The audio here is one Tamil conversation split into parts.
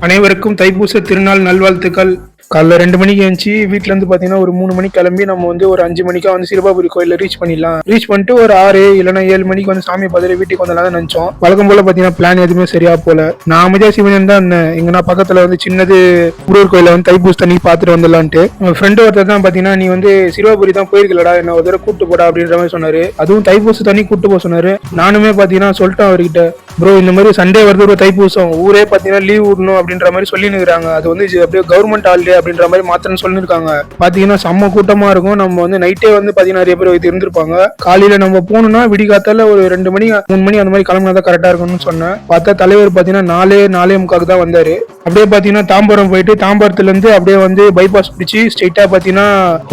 அனைவருக்கும் தைப்பூச திருநாள் நல்வாழ்த்துக்கள். காலைல 2 மணிக்கு எழுந்துச்சு வீட்டுல இருந்து பாத்தீங்கன்னா ஒரு 3 மணிக்கு கிளம்பி நம்ம வந்து ஒரு 5 மணிக்கா வந்து சிறுபாபுரி கோயில ரீச் பண்ணிடலாம். ரீச் பண்ணிட்டு ஒரு 6 இல்லைன்னா 7 மணிக்கு வந்து சாமியை பார்த்துட்டு வீட்டுக்கு வந்தலாம் நினைச்சோம். வழக்கம் போல பாத்தீங்கன்னா பிளான் எதுவுமே சரியா போல. நான் அமைதியா சிவனன் தான் எங்கன்னா பக்கத்துல வந்து சின்னது முருகர் கோயில வந்து தைப்பூச தண்ணி பார்த்துட்டு வந்துடலான்ட்டு ஃப்ரெண்டு ஒருத்தர் தான் பாத்தீங்கன்னா நீ வந்து சிறுபாபுரி தான் போயிருக்கலடா, என்ன ஒரு தடவை கூட்டு போடா அப்படின்ற மாதிரி சொன்னாரு. அதுவும் தைப்பூச தண்ணி கூட்டு போக சொன்னாரு. நானுமே பாத்தீங்கன்னா சொல்லிட்டேன் அவர்கிட்ட, ப்ரோ இந்த மாதிரி சண்டே வருது ஒரு தைப்பூசம், ஊரே பாத்தீங்கன்னா லீவ் விடணும் அப்படின்ற மாதிரி சொல்லின்னு இருக்காங்க. அது வந்து அப்படியே கவர்மெண்ட் ஹாலிடே அப்படின்ற மாதிரி மாத்திரன்னு சொல்லிருக்காங்க. பாத்தீங்கன்னா செம்ம கூட்டமா இருக்கும். நம்ம வந்து நைட்டே வந்து பாத்தீங்கன்னா நிறைய பேர் வைத்து இருந்திருப்பாங்க. காலையில நம்ம போகணும்னா விடிகாத்தால ஒரு 2 மணி 3 மணி அந்த மாதிரி கிளம்புனா தான் கரெக்டா இருக்கும்னு சொன்னேன். பார்த்தா தலைவர் பாத்தீங்கன்னா 4:45 தான் வந்தாரு. அப்படியே பாத்தீங்கன்னா தாம்பரம் போயிட்டு தாம்பரத்துல இருந்து அப்படியே வந்து பைபாஸ் பிடிச்சி ஸ்ட்ரெயிட்டா பாத்தீங்கன்னா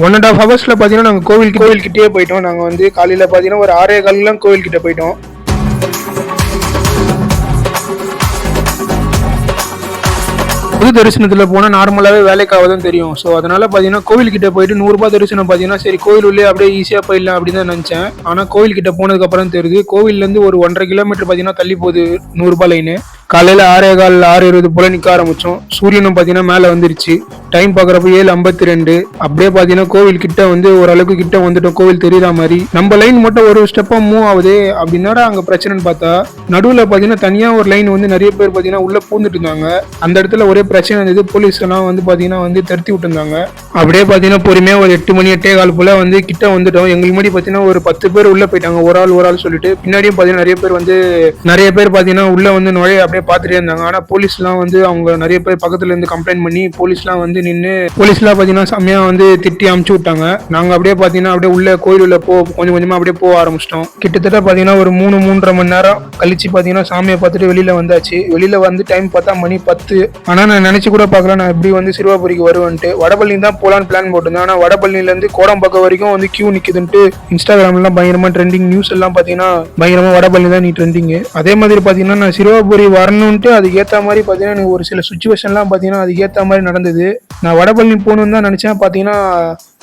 1.5 ஹவர்ஸ்ல பாத்தீங்கன்னா நாங்க கோவில்கிட்டே போயிட்டோம். நாங்க வந்து காலையில பாத்தீங்கன்னா ஒரு 6:15 கோவில் கிட்ட போயிட்டோம். புது தரிசனத்துல போனா நார்மலாவே வேலைக்காவதான் தெரியும். ஸோ அதனால பாத்தீங்கன்னா கோவில் கிட்ட போயிட்டு 100 ரூபாய் தரிசனம் பாத்தீங்கன்னா சரி கோவில் உள்ளே அப்படியே ஈஸியா போயிடலாம் அப்படின்னு தான் நினைச்சேன். ஆனா கோவில் கிட்ட போனதுக்கு அப்புறம் தெரியுது கோவில்ல இருந்து ஒரு 1.5 கிலோமீட்டர் பாத்தீங்கன்னா தள்ளி போகுது 100 ரூபாய் லைனு. காலையில 6:15 6:20 போல நிக்க ஆரம்பிச்சோம். சூரியனும் பாத்தீங்கன்னா மேல வந்துருச்சு. டைம் பாக்குறப்ப 7:52. அப்படியே பாத்தீங்கன்னா கோவில் கிட்ட வந்து ஓரளவுக்கு கிட்ட வந்துட்டோம். கோவில் தெரியுற மாதிரி நம்ம லைன் மட்டும் ஒரு ஸ்டெப்பா மூவ் ஆகுது. அப்படின்னா அங்க பிரச்சனைன்னு பார்த்தா நடுவுல பாத்தீங்கன்னா தனியா ஒரு லைன் வந்து நிறைய பேர் பாத்தீங்கன்னா உள்ள பூந்துட்டு இருந்தாங்க. அந்த இடத்துல ஒரே பிரச்சனை இருந்தது. போலீஸ் எல்லாம் வந்து பாத்தீங்கன்னா வந்து தடுத்தி விட்டு இருந்தாங்க. அப்படியே பாத்தீங்கன்னா பொறுமையா ஒரு 8 மணி 8:15 போல வந்து கிட்ட வந்துட்டோம். எங்களுக்கு முன்னாடி பாத்தீங்கன்னா ஒரு 10 பேர் உள்ள போயிட்டாங்க. ஒரு ஆள் சொல்லிட்டு பின்னாடியும் பாத்தீங்கன்னா நிறைய பேர் பாத்தீங்கன்னா உள்ள வந்து நுழைய அப்படியே பாத்துட்டே இருந்தாங்க. ஆனா போலீஸ் எல்லாம் வந்து அவங்க நிறைய பேர் பக்கத்துல இருந்து கம்ப்ளைண்ட் பண்ணி போலீஸ் எல்லாம் வந்து நின்று போலீஸ் எல்லாம் பாத்தீங்கன்னா செம்மையா வந்து திட்டி அமுச்சு விட்டாங்க. நாங்க அப்படியே பாத்தீங்கன்னா அப்படியே உள்ள கோயில் உள்ள கொஞ்சம் கொஞ்சமா அப்படியே போக ஆரம்பிச்சிட்டோம். கிட்டத்தட்ட பாத்தீங்கன்னா ஒரு 3-3.5 மணி நேரம் கழிச்சு பாத்தீங்கன்னா சாமியை பார்த்துட்டு வெளியில வந்தாச்சு. வெளியில வந்து டைம் பார்த்தா மணி 10. ஆனா நான் நினைச்சு கூட பார்க்கல நான் எப்படி வந்து சிறுவாபுரிக்கு வருவேன்ட்டு. வடபழனி தான் போலான்னு பிளான் போட்டிருந்தேன். ஆனா வடபழனில இருந்து கோடம்பாக்கம் வரைக்கும் வந்து கியூ நிக்குதுன்ட்டு இன்ஸ்டாகிராம்ல எல்லாம் பயங்கரமா ட்ரெண்டிங் நியூஸ் எல்லாம் பாத்தீங்கன்னா பயங்கரமா வடபழனி தான் நீ ட்ரெண்டிங். அதே மாதிரி பாத்தீங்கன்னா நான் சிறுவாபுரி வரணும்ட்டு அதுக்கு ஏத்த மாதிரி பாத்தீங்கன்னா எனக்கு ஒரு சில சுச்சுவேஷன்லாம் பாத்தீங்கன்னா அதுக்கு ஏத்த மாதிரி நடந்தது. நான் வடபழனி போகணும்னு தான் நினைச்சேன். பாத்தீங்கன்னா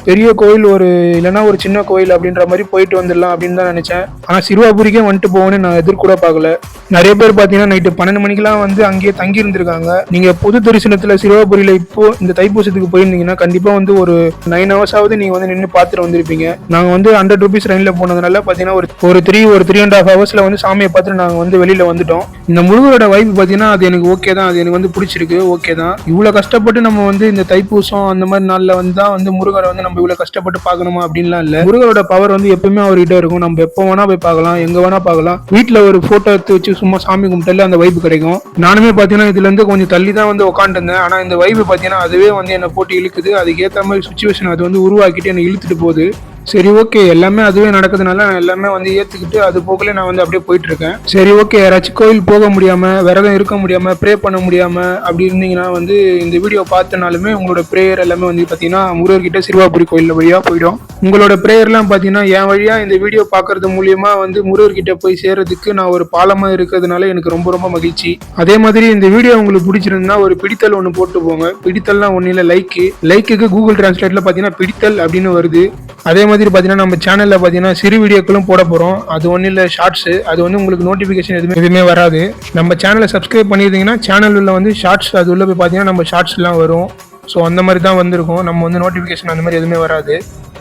பெரிய கோயில் ஒரு இல்லைன்னா ஒரு சின்ன கோயில் அப்படின்ற மாதிரி போயிட்டு வந்துடலாம் அப்படின்னு தான் நினைச்சேன். ஆனா சிறுவாபுரிக்கே வந்துட்டு போகணும்னு நான் எதிர்கூட பார்க்கல. நிறைய பேர் பாத்தீங்கன்னா நைட்டு 12 மணிக்கெல்லாம் வந்து அங்கேயே தங்கி இருந்திருக்காங்க. நீங்க பொது தரிசனத்துல சிறுவாபுரியில இப்போ இந்த தைப்பூசத்துக்கு போயிருந்தீங்கன்னா கண்டிப்பா வந்து ஒரு 9 hours ஆவது நீங்க வந்து நின்று பார்த்துட்டு வந்திருப்பீங்க. நாங்க வந்து 100 rupees ரயில்ல போனதுனால பாத்தீங்கன்னா ஒரு 3.5 hours வந்து சாமியை பார்த்துட்டு நாங்க வந்து வெளியில வந்துட்டோம். இந்த முருகரோட வைப் பாத்தீங்கன்னா அது எனக்கு ஓகே தான். அது எனக்கு வந்து பிடிச்சிருக்கு. ஓகே தான். இவ்வளவு கஷ்டப்பட்டு நம்ம வந்து இந்த தைப்பூசம் அந்த மாதிரி நாள்ல வந்து தான் வந்து முருகரை வந்து நம்ம இவ்வளவு கஷ்டப்பட்டு பார்க்கணுமா அப்படின்லாம் இல்ல. முருகரோட பவர் வந்து எப்பவுமே அவர்கிட்ட இருக்கும். நம்ம எப்போ வேணா போய் பார்க்கலாம், எங்க வேணா பார்க்கலாம். வீட்டுல ஒரு போட்டோ எடுத்து வச்சு சும்மா சாமி கும்பிட்டாலே அந்த வைப் கிடைக்கும். நானுமே பாத்தீங்கன்னா இதுல இருந்து கொஞ்சம் தள்ளி தான் வந்து உட்காந்து இருந்தேன். ஆனா இந்த வைப் பாத்தீங்கன்னா அதுவே வந்து என்னை போட்டு இழுக்குது. அதுக்கு ஏற்ற மாதிரி சுச்சுவேஷன் அது வந்து உருவாக்கிட்டு என்னை இழுத்துட்டு போகுது. சரி ஓகே, எல்லாமே அதுவே நடக்கிறதுனால நான் எல்லாமே வந்து ஏத்துக்கிட்டு அது போகல நான் வந்து அப்படியே போயிட்டு இருக்கேன். சரி ஓகே, யாராச்சும் கோயில் போக முடியாம விரதம் இருக்க முடியாம ப்ரே பண்ண முடியாம அப்படி இருந்தீங்கன்னா வந்து இந்த வீடியோ பார்த்தனாலுமே உங்களோட ப்ரேயர் எல்லாமே வந்து பாத்தீங்கன்னா முருகர்கிட்ட சிறுவாபுரி கோயில் வழியா போயிடும். உங்களோட ப்ரேயர்லாம் பாத்தீங்கன்னா என் வழியா இந்த வீடியோ பாக்குறது மூலியமா வந்து முருகர்கிட்ட போய் சேர்றதுக்கு நான் ஒரு பாலமா இருக்கிறதுனால எனக்கு ரொம்ப ரொம்ப மகிழ்ச்சி. அதே மாதிரி இந்த வீடியோ உங்களுக்கு பிடிச்சிருந்தா ஒரு பிடித்தல் ஒன்று போட்டு போங்க. பிடித்தல்லாம் ஒன்னும் இல்லை, லைக்கு கூகுள் டிரான்ஸ்லேட்ல பாத்தீங்கன்னா பிடித்தல் அப்படின்னு வருது. அதே மாதிரி பாத்தீங்கன்னா நம்ம சேனல்ல பாத்தீங்கன்னா சிறு வீடியோக்களும் போட போறோம். அது ஒன்றும் இல்லை ஷார்ட்ஸ். அது வந்து உங்களுக்கு நோட்டிபிகேஷன் எதுவுமே வராது. நம்ம சேனலை சப்ஸ்கிரைப் பண்ணியிருந்தீங்கன்னா சேனல் உள்ள வந்து ஷார்ட்ஸ் அது உள்ள போய் பாத்தீங்கன்னா நம்ம ஷார்ட்ஸ் எல்லாம் வரும். ஸோ அந்த மாதிரி தான் வந்திருக்கும். நம்ம வந்து நோட்டிபிகேஷன் அந்த மாதிரி எதுவுமே வராது.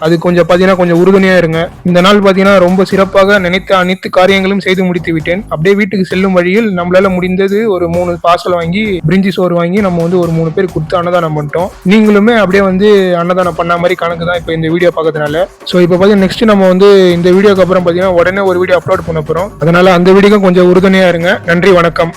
அது கொஞ்சம் பாத்தீங்கன்னா கொஞ்சம் உறுதுணையா இருங்க. இந்த நாள் பாத்தீங்கன்னா ரொம்ப சிறப்பாக நினைத்த அனைத்து காரியங்களும் செய்து முடித்து விட்டேன். அப்படியே வீட்டுக்கு செல்லும் வழியில் நம்மளால முடிந்தது ஒரு 3 பார்சல் வாங்கி பிரிஞ்சி சோறு வாங்கி நம்ம வந்து ஒரு 3 பேர் கொடுத்து அன்னதானம் பண்ணிட்டோம். நீங்களுமே அப்படியே வந்து அன்னதானம் பண்ண மாதிரி கணக்கு தான் இப்போ இந்த வீடியோ பார்க்கறதுனால. ஸோ இப்போ பாத்தீங்கன்னா நெக்ஸ்ட் நம்ம வந்து இந்த வீடியோக்கு அப்புறம் பாத்தீங்கன்னா உடனே ஒரு வீடியோ அப்லோட் பண்ண போறோம். அதனால அந்த வீடியோக்கும் கொஞ்சம் உறுதுணையா இருங்க. நன்றி, வணக்கம்.